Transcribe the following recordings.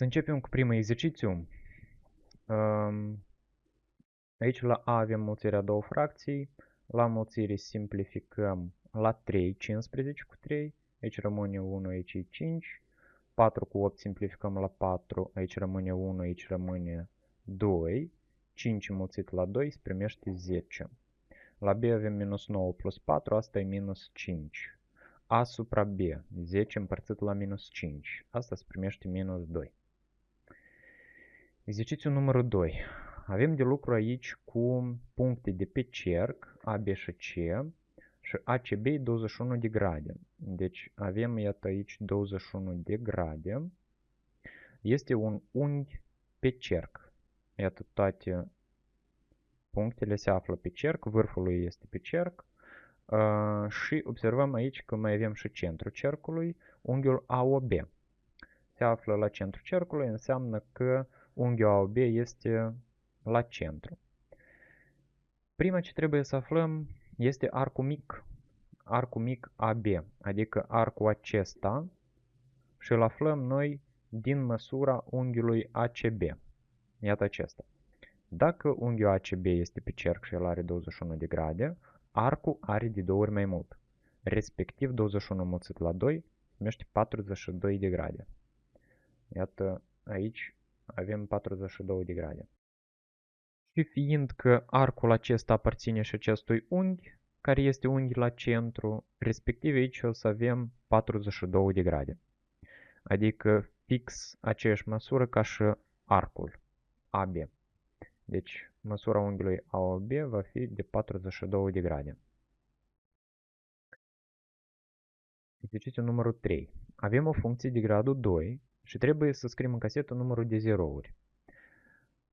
Să începem cu primul exercițiu. Aici la A avem mulțirea a două fracții. La mulțire simplificăm la 3, 15 cu 3. Aici rămâne 1, aici e 5. 4 cu 8 simplificăm la 4. Aici rămâne 1, aici rămâne 2. 5 mulțit la 2 se primește 10. La B avem minus 9 plus 4, asta e minus 5. A supra B, 10 împărțit la minus 5. Asta se primește minus 2. Exercițiul numărul 2. Avem de lucru aici cu puncte de pe cerc A, B și C și ACB 21 de grade. Deci avem, iată aici, 21 de grade. Este un unghi pe cerc. Iată, toate punctele se află pe cerc, vârful lui este pe cerc. Și observăm aici că mai avem și centrul cercului, unghiul AOB. Se află la centrul cercului, înseamnă că unghiul AOB este la centru. Prima ce trebuie să aflăm este arcul mic AB, adică arcul acesta, și îl aflăm noi din măsura unghiului ACB. Iată acesta. Dacă unghiul ACB este pe cerc și el are 21 de grade, arcul are de 2 ori mai mult, respectiv 21 mulțit la 2 primește 42 de grade. Iată, aici avem 42 de grade. Și fiind că arcul acesta aparține și acestui unghi, care este unghi la centru, respectiv aici o să avem 42 de grade. Adică fix aceeași măsură ca și arcul AB. Deci măsura unghiului AOB va fi de 42 de grade. Exercițiul numărul 3. Avem o funcție de gradul 2 și trebuie să scriem în casetă numărul de zerouri.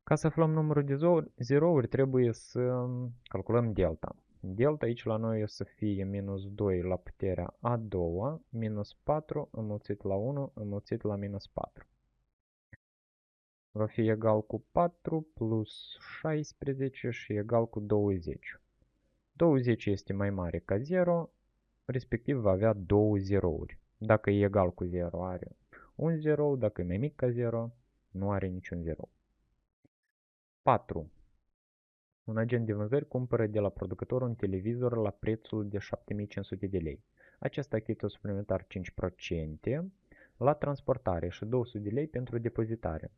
Ca să aflăm numărul de zerouri, trebuie să calculăm delta. Delta aici la noi o să fie minus 2 la puterea a doua, minus 4 înmulțit la 1 înmulțit la minus 4. Va fi egal cu 4 plus 16 și egal cu 20. 20 este mai mare ca 0, respectiv va avea 2 zerouri. Dacă e egal cu 0, are un 0, dacă e mai mic ca 0, nu are niciun 0. 4. Un agent de vânzări cumpără de la producător un televizor la prețul de 7500 de lei. Acesta achită suplimentar 5% la transportare și 200 de lei pentru depozitare.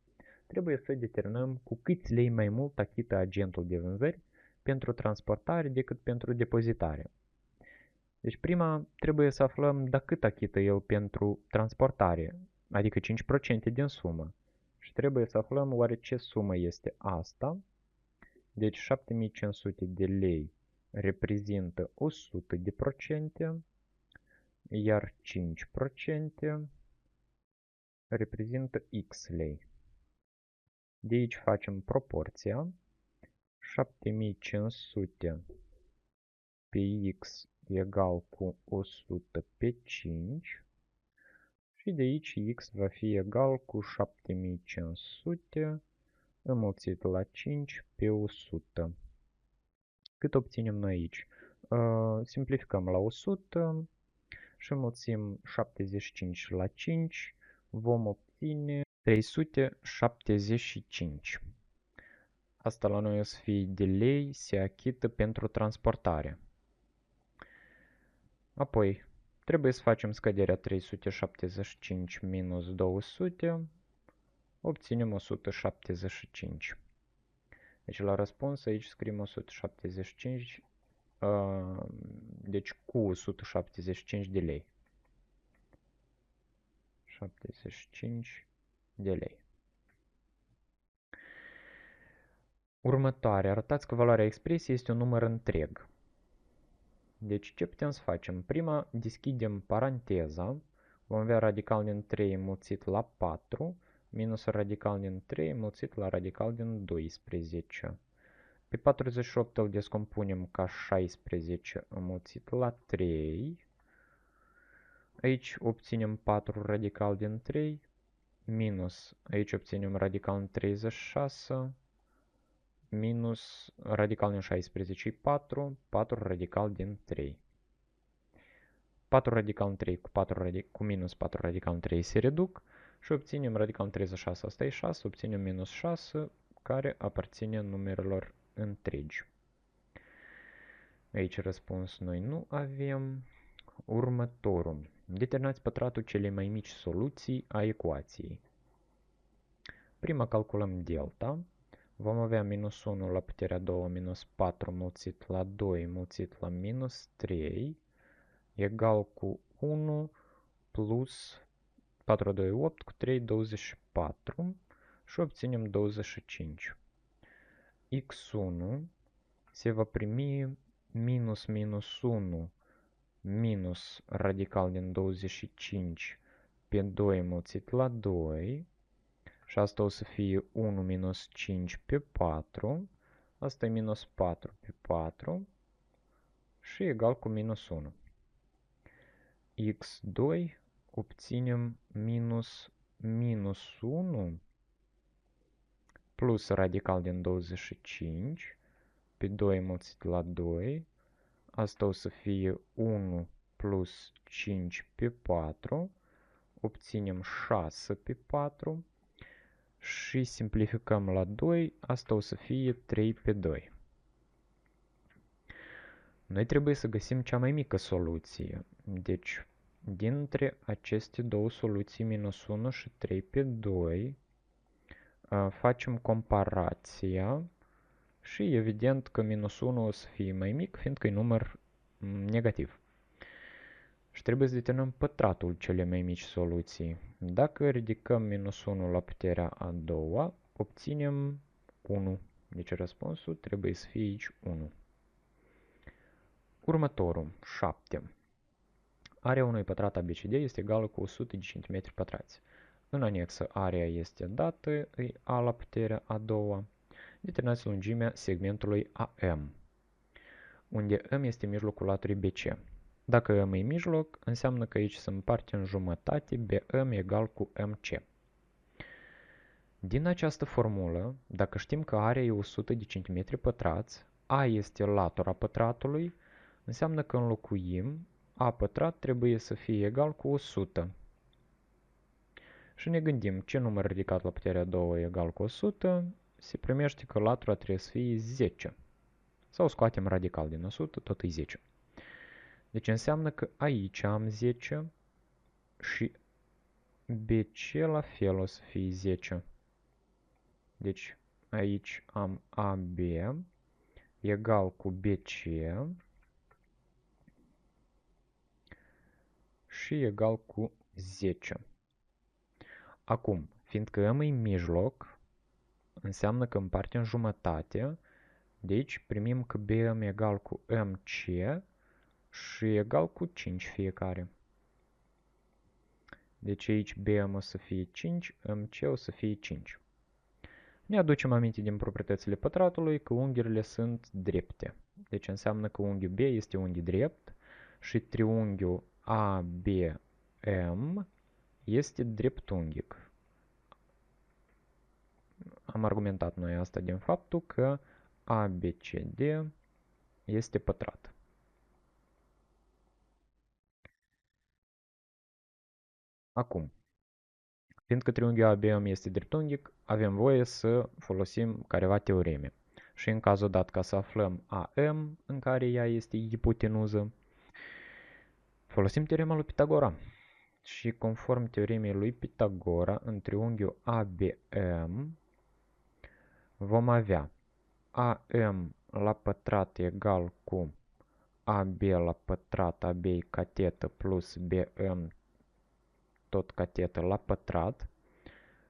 Trebuie să determinăm cu câți lei mai mult achită agentul de vânzări pentru transportare decât pentru depozitare. Deci prima trebuie să aflăm de cât achită el pentru transportare, adică 5% din sumă. Și trebuie să aflăm oare ce sumă este asta. Deci 7500 de lei reprezintă 100%, iar 5% reprezintă X lei. De aici facem proporția. 7500 pe X egal cu 100 pe 5 și de aici X va fi egal cu 7500 înmulțit la 5 pe 100. Cât obținem noi aici? Simplificăm la 100 și înmulțim 75 la 5. Vom obține 375. Asta la noi o să fie de lei se achită pentru transportare. Apoi, trebuie să facem scăderea 375 minus 200. Obținem 175. Deci la răspuns aici scriem 175, deci cu 175 de lei. 75 de lei. Următoare, arătați că valoarea expresiei este un număr întreg. Deci ce putem să facem? Prima, deschidem paranteza, vom avea radical din 3 înmulțit la 4, minus radical din 3 înmulțit la radical din 12. Pe 48 îl descompunem ca 16 înmulțit la 3. Aici obținem 4 radical din 3, minus, aici obținem radical din 36, minus radical din 16 4, 4 radical din 3. 4 radical din 3 cu minus 4 radical din 3 se reduc și obținem radical din 36, asta e 6, obținem minus 6, care aparține numerelor întregi. Aici răspuns noi nu avem. Următorul. Determinați pătratul celei mai mici soluții a ecuației. Prima calculăm delta. Vom avea minus 1 la puterea 2 minus 4 mulțit la 2 mulțit la minus 3 egal cu 1 plus 4, 2, 8 cu 3, 24 și obținem 25. X1 se va primi minus minus 1 minus radical din 25 pe 2 mulțit la 2 și asta o să fie 1 minus 5 pe 4, asta e minus 4 pe 4 și egal cu minus 1. X2 obținem minus 1 plus radical din 25 pe 2 mulțit la 2, asta o să fie 1 plus 5 pe 4, obținem 6 pe 4 și simplificăm la 2, asta o să fie 3 pe 2. Noi trebuie să găsim cea mai mică soluție. Deci, dintre aceste două soluții, minus 1 și 3 pe 2, facem comparația și evident că minus 1 o să fie mai mic, fiindcă e număr negativ. Și trebuie să determinăm pătratul celei mai mici soluții. Dacă ridicăm minus 1 la puterea a doua, obținem 1. Deci răspunsul trebuie să fie aici 1. Următorul, 7. Area unui pătrat ABCD este egală cu 100 de cm pătrați. În anexă, area este dată, e A la puterea a doua. Determinați lungimea segmentului AM, unde M este mijlocul laturii BC. Dacă M e mijloc, înseamnă că aici se împarte în jumătate BM egal cu MC. Din această formulă, dacă știm că area e 100 de cm pătrați, A este latura pătratului, înseamnă că înlocuim A pătrat trebuie să fie egal cu 100. Și ne gândim ce număr ridicat la puterea 2 egal cu 100, se primește că latura trebuie să fie 10. Sau scoatem radical din 100, tot e 10. Deci înseamnă că aici am 10 și BC la fel o să fie 10. Deci aici am AB egal cu BC și egal cu 10. Acum, fiindcă M e în mijloc, înseamnă că împarte în jumătate, deci primim că BM egal cu MC și egal cu 5 fiecare. Deci aici BM o să fie 5, MC o să fie 5. Ne aducem aminte din proprietățile pătratului că unghiurile sunt drepte. Deci înseamnă că unghiul B este unghi drept și triunghiul ABM este dreptunghic. Am argumentat noi asta din faptul că ABCD este pătrat. Acum, fiindcă triunghiul ABM este dreptunghic, avem voie să folosim careva teoreme. Și în cazul dat, ca să aflăm AM, în care ea este ipotenuză, folosim teorema lui Pitagora. Și conform teoremei lui Pitagora, în triunghiul ABM vom avea AM la pătrat egal cu AB la pătrat, AB catetă plus BM tot catetă la pătrat.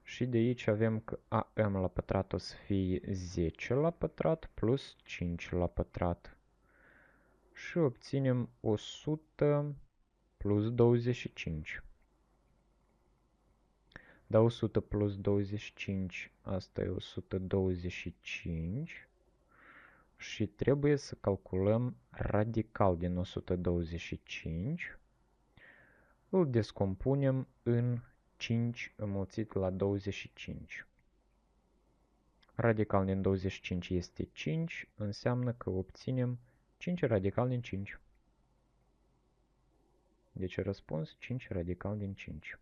Și de aici avem că AM la pătrat o să fie 10 la pătrat plus 5 la pătrat. Și obținem 100 plus 25. Da 100 plus 25, asta e 125. Și trebuie să calculăm radical din 125. Îl descompunem în 5 înmulțit la 25. Radical din 25 este 5, înseamnă că obținem 5 radical din 5. Deci răspuns 5 radical din 5.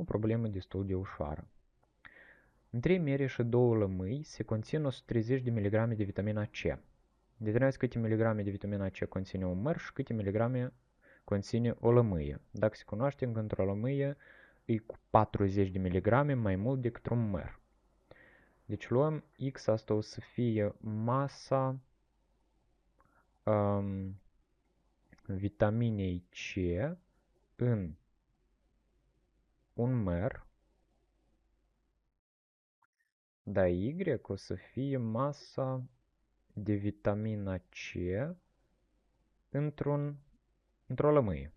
O problemă destul de ușoară. În 3 mere și 2 lămâi se conțin 130 de mg de vitamina C. Determinați câte miligrame de vitamina C conține un măr și câte miligrame conține o lămâie. Dacă se cunoaște că într-o lămâie e cu 40 de miligrame mai mult decât un măr. Deci luăm X, asta o să fie masa vitaminei C în un măr, dar Y o să fie masa de vitamina C într-o lămâie.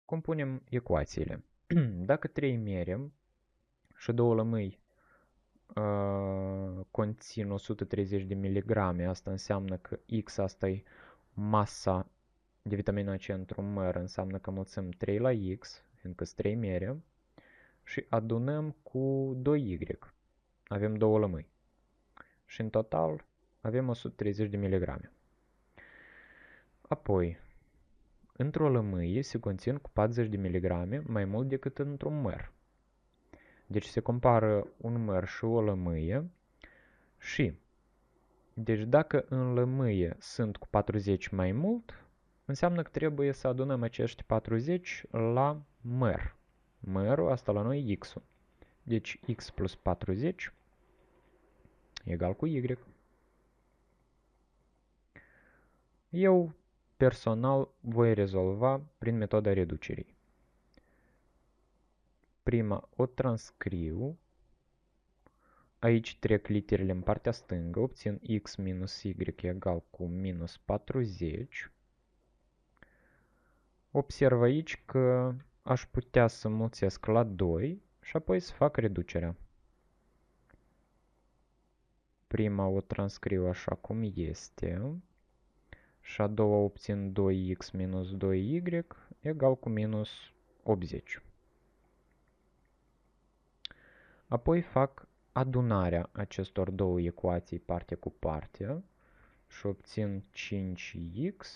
Compunem ecuațiile. Dacă 3 mere și 2 lămâi conțin 130 de miligrame, asta înseamnă că X, asta e masa de vitamina C într-un măr, înseamnă că mulțim 3 la X, fiindcă sunt 3 mere, și adunăm cu 2Y. Avem 2 lămâi. Și în total avem 130 de miligrame. Apoi, într-o lămâie se conțin cu 40 de miligrame mai mult decât într-un măr. Deci se compară un măr și o lămâie și, deci dacă în lămâie sunt cu 40 mai mult, înseamnă că trebuie să adunăm acești 40 la măr. Mărul, asta la noi X-ul. Deci X plus 40 egal cu Y. Eu personal voi rezolva prin metoda reducerii. Prima o transcriu. Aici trec literele în partea stângă, obțin X minus Y egal cu minus 40. Observ aici că aș putea să mulțesc la 2 și apoi să fac reducerea. Prima o transcriu așa cum este și a doua obțin 2x minus 2y egal cu minus 80. Apoi fac adunarea acestor două ecuații parte cu parte și obțin 5x,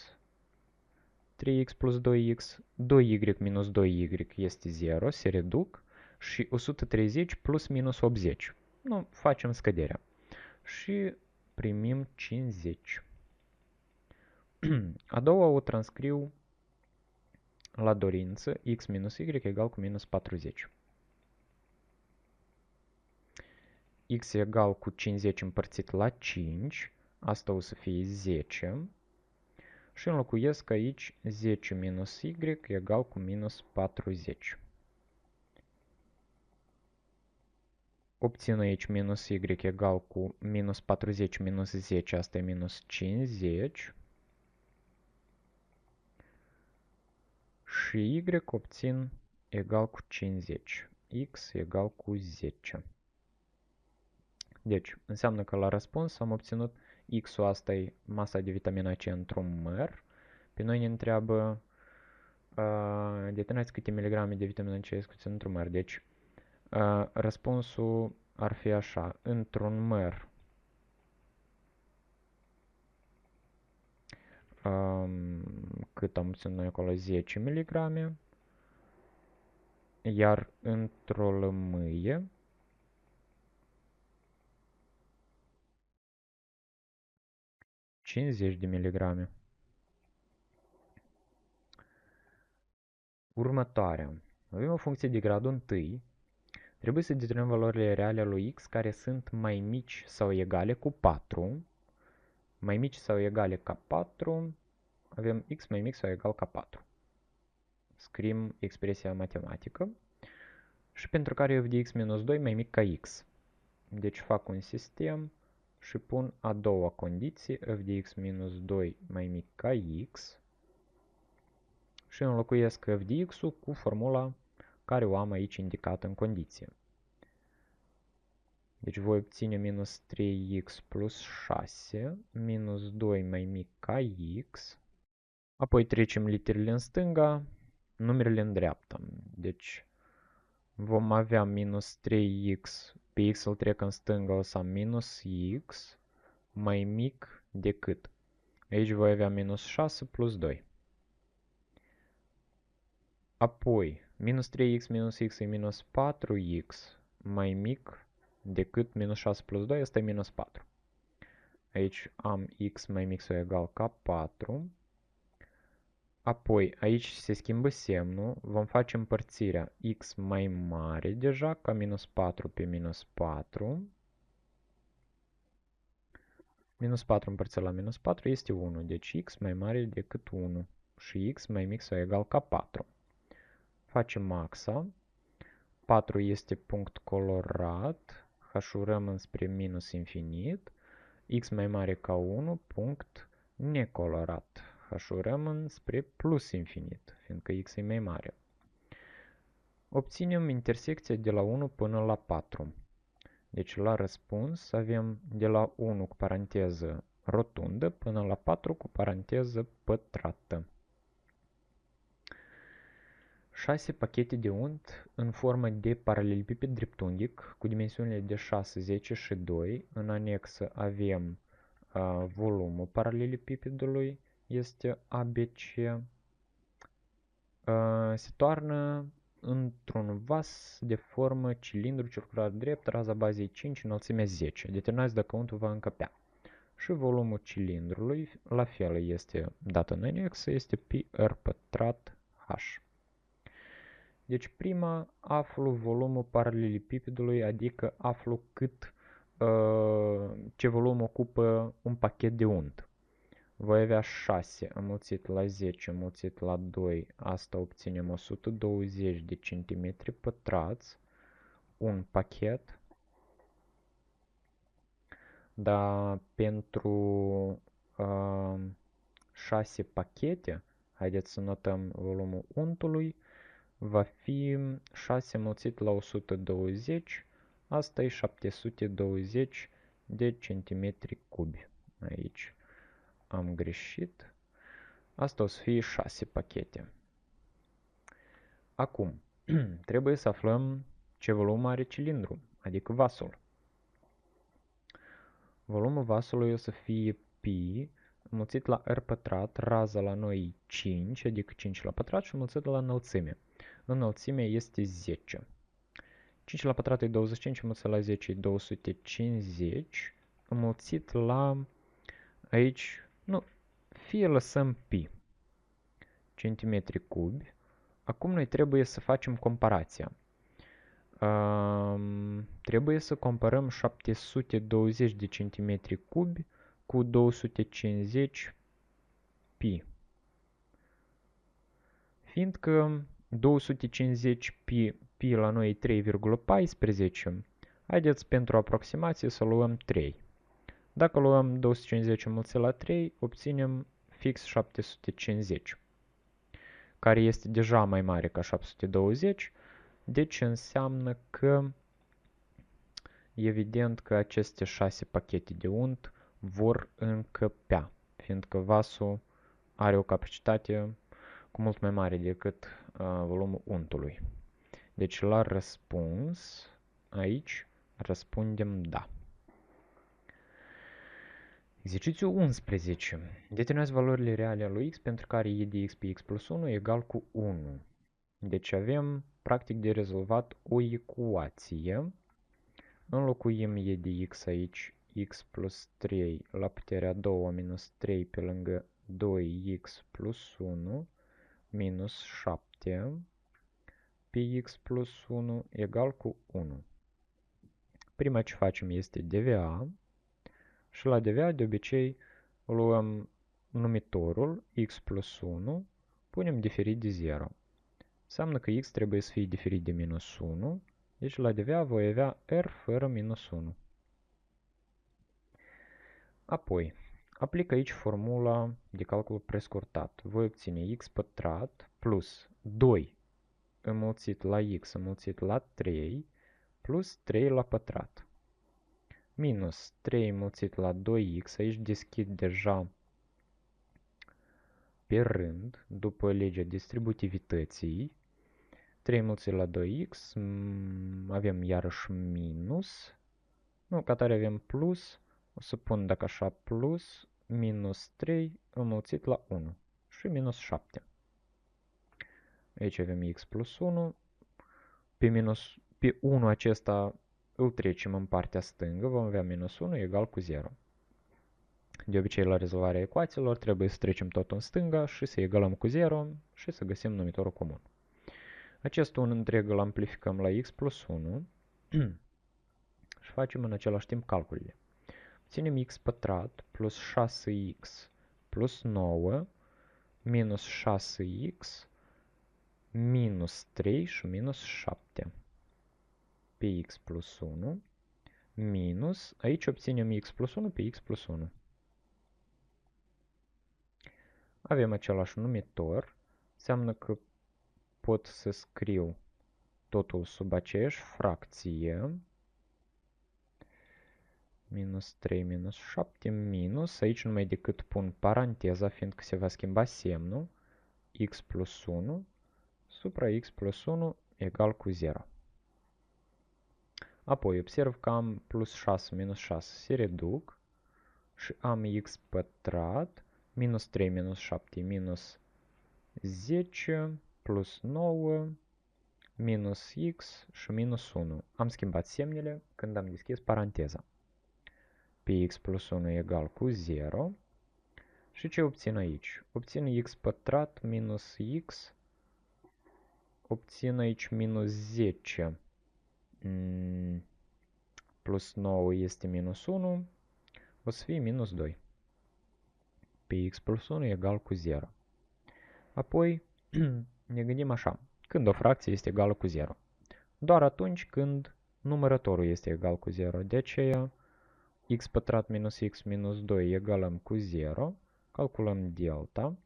3x plus 2x, 2y minus 2y este 0, se reduc și 130 plus minus 80. Nu, facem scăderea. Și primim 50. A doua o transcriu la dorință, x minus y egal cu minus 40. X egal cu 50 împărțit la 5, asta o să fie 10. Și înlocuiesc aici 10 minus y egal cu minus 40. Obțin aici minus y egal cu minus 40 minus 10, asta e minus 50. Și y obțin egal cu 50. X egal cu 10. Deci, înseamnă că la răspuns am obținut X-ul, asta e masa de vitamina C într-un măr. Pe noi ne întreabă determinați câte miligrame de vitamina C este conținut într-un măr. Deci, răspunsul ar fi așa. Într-un măr cât am obținut noi acolo? 10 miligrame. Iar într-o lămâie 50 de miligrame. Următoarea. Avem o funcție de gradul 1. Trebuie să determinăm valorile reale a lui x care sunt mai mici sau egale cu 4. Mai mici sau egale ca 4. Avem x mai mic sau egal ca 4. Scriem expresia matematică. Și pentru care f de x minus 2 mai mic ca x. Deci fac un sistem și pun a doua condiție, f de x minus 2 mai mic ca x. Și înlocuiesc f de x-ul cu formula care o am aici indicată în condiție. Deci voi obține minus 3x plus 6, minus 2 mai mic ca x. Apoi trecem literele în stânga, numerele în dreapta. Deci vom avea minus 3x, pe x îl trec în stânga, o să am minus x mai mic decât. Aici voi avea minus 6 plus 2. Apoi, minus 3x minus x e minus 4x mai mic decât minus 6 plus 2, asta e minus 4. Aici am x mai mic sau egal ca 4. Apoi, aici se schimbă semnul, vom face împărțirea x mai mare deja, ca minus 4 pe minus 4. Minus 4 împărțit la minus 4 este 1, deci x mai mare decât 1 și x mai mic sau egal ca 4. Facem maxa, 4 este punct colorat, hășurăm înspre minus infinit, x mai mare ca 1, punct necolorat, hășurăm înspre plus infinit, fiindcă x e mai mare. Obținem intersecția de la 1 până la 4. Deci la răspuns avem de la 1 cu paranteză rotundă până la 4 cu paranteză pătrată. 6 pachete de unt în formă de paralelipiped dreptunghic cu dimensiunile de 6, 10 și 2. În anexă avem volumul paralelipipedului, este ABC. Se toarnă într-un vas de formă cilindru circular drept, raza bazei 5, înălțimea 10. Determinați dacă untul va încăpea. Și volumul cilindrului, la fel este dat în anexă, este pi r pătrat h. Deci prima aflu volumul paralelipipedului, adică aflu ce volum ocupă un pachet de unt. Voi avea 6 înmulțit la 10 înmulțit la 2, asta obținem 120 de centimetri pătrați, un pachet. Dar pentru 6 pachete, haideți să notăm volumul untului, va fi 6 înmulțit la 120, asta e 720 de centimetri cubi. Aici am greșit. Asta o să fie 6 pachete. Acum, trebuie să aflăm ce volum are cilindru, adică vasul. Volumul vasului o să fie pi înmulțit la r pătrat, raza la noi 5, adică 5 la pătrat și înmulțit la înălțime. Înălțimea este 10. 5 la pătrat e 25, înmulțit la 10 e 250, înmulțit la aici, nu, fie lăsăm pi, centimetri cubi. Acum noi trebuie să facem comparația. Trebuie să comparăm 720 de centimetri cubi cu 250 pi. Fiindcă 250 pi la noi e 3,14, haideți pentru aproximație să luăm 3. Dacă luăm 250 înmulțit la 3, obținem fix 750, care este deja mai mare ca 720, deci înseamnă că evident că aceste 6 pachete de unt vor încăpea, fiindcă vasul are o capacitate cu mult mai mare decât volumul untului. Deci la răspuns, aici, răspundem da. Exercițiul 11. Determinați valorile reale ale lui x pentru care e de x pe x plus 1 egal cu 1. Deci avem practic de rezolvat o ecuație. Înlocuim e de x aici, x plus 3 la puterea a doua minus 3 pe lângă 2x plus 1 minus 7 pe x plus 1 egal cu 1. Prima ce facem este dva și la dva de obicei luăm numitorul x plus 1, punem diferit de 0. Înseamnă că x trebuie să fie diferit de minus 1, deci la dva voi avea r fără minus 1. Apoi, aplic aici formula de calcul prescurtat. Voi obține x pătrat plus 2 înmulțit la x înmulțit la 3 plus 3 la pătrat. Minus 3 înmulțit la 2x, aici deschid deja pe rând, după legea distributivității. 3 înmulțit la 2x, avem iarăși minus, nu, ca tare avem plus, o să pun dacă așa plus, minus 3 înmulțit la 1 și minus 7. Aici avem x plus 1. Pe 1 acesta îl trecem în partea stângă. Vom avea minus 1 egal cu 0. De obicei, la rezolvarea ecuațiilor trebuie să trecem tot în stânga și să egalăm cu 0 și să găsim numitorul comun. Acest 1 întreg îl amplificăm la x plus 1 și facem în același timp calculele. Ținem x pătrat plus 6x plus 9 minus 6x minus 3 și minus 7 pe x plus 1 minus, aici obținem x plus 1 pe x plus 1. Avem același numitor, înseamnă că pot să scriu totul sub aceeași fracție. Minus 3 minus 7 minus, aici numai decât pun paranteza, fiindcă se va schimba semnul, x plus 1 supra x plus 1 egal cu 0. Apoi observ că am plus 6 minus 6 se reduc și am x pătrat minus 3 minus 7 minus 10 plus 9 minus x și minus 1. Am schimbat semnele când am deschis paranteza. Pe x plus 1 egal cu 0. Și ce obțin aici? Obțin x pătrat minus x. Obțin aici minus 10. Plus 9 este minus 1. O să fie minus 2. Pe x plus 1 egal cu 0. Apoi ne gândim așa. Când o fracție este egală cu 0? Doar atunci când numărătorul este egal cu 0. De aceea x pătrat minus x minus 2 egalăm cu 0. Calculăm delta.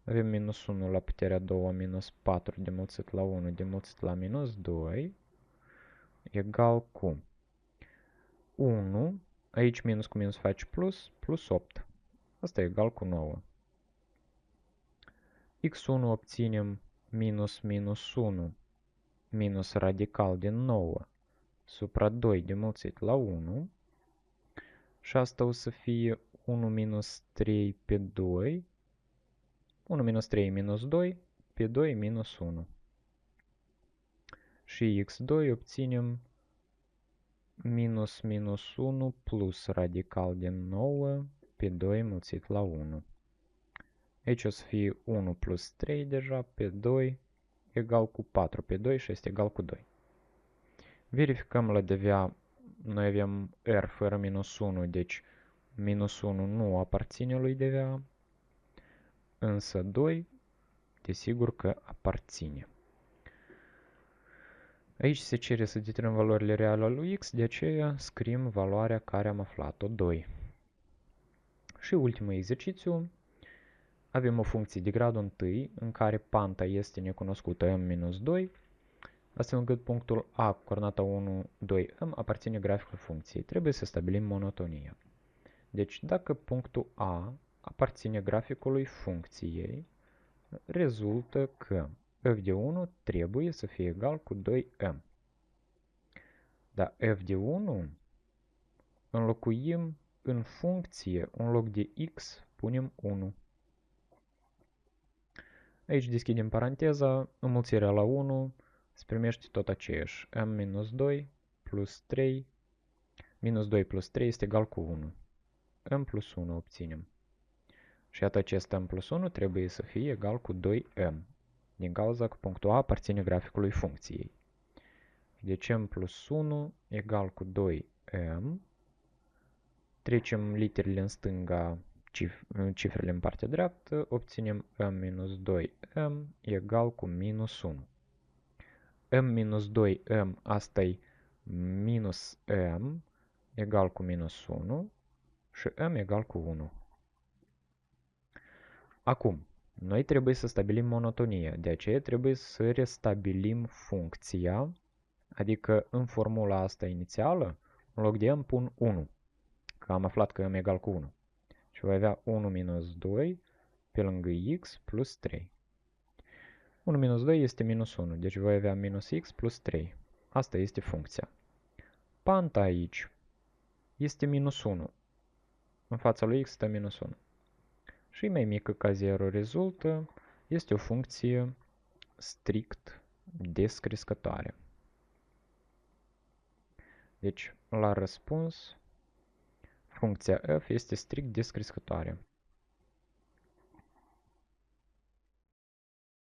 Avem minus 1 la puterea 2 minus 4 demulțit la 1 demulțit la minus 2 egal cu 1. Aici minus cu minus face plus, plus 8. Asta e egal cu 9. x1 obținem minus minus 1 minus radical din 9 supra 2 demulțit la 1. Și asta o să fie 1 minus 3 pe 2. 1 minus 3 minus 2 pe 2 minus 1. Și x2 obținem minus minus 1 plus radical din 9 pe 2 mulțit la 1. Aici o să fie 1 plus 3 deja pe 2 egal cu 4 pe 2 și este egal cu 2. Verificăm la DVA. Noi avem R fără minus 1, deci minus 1 nu aparține lui DVA. Însă 2, desigur că aparține. Aici se cere să determinăm valorile reale ale lui x, de aceea scriem valoarea care am aflat-o, 2. Și ultimul exercițiu. Avem o funcție de gradul 1 în care panta este necunoscută m-2, astfel încât punctul A cu coordonata 1, 2m aparține graficului funcției. Trebuie să stabilim monotonia. Deci dacă punctul A aparține graficului funcției, rezultă că f de 1 trebuie să fie egal cu 2m. Dar f de 1 înlocuim în funcție, în loc de x, punem 1. Aici deschidem paranteza, înmulțirea la 1 se primește tot aceeași. m-2 plus 3, minus 2 plus 3 este egal cu 1. m plus 1 obținem. Și iată acest m plus 1 trebuie să fie egal cu 2m, din cauza că punctul A aparține graficului funcției. Deci m plus 1 egal cu 2m. Trecem literele în stânga, cifrele în partea dreaptă, obținem m minus 2m egal cu minus 1. m minus 2m, asta e minus m egal cu minus 1 și m egal cu 1. Acum, noi trebuie să stabilim monotonia, de aceea trebuie să restabilim funcția, adică în formula asta inițială, în loc de m pun 1, că am aflat că m egal cu 1. Și voi avea 1 minus 2 pe lângă x plus 3. 1 minus 2 este minus 1, deci voi avea minus x plus 3. Asta este funcția. Panta aici este minus 1. În fața lui x stă minus 1. Și mai mică ca 0 rezultă, este o funcție strict descrescătoare. Deci, la răspuns, funcția f este strict descrescătoare.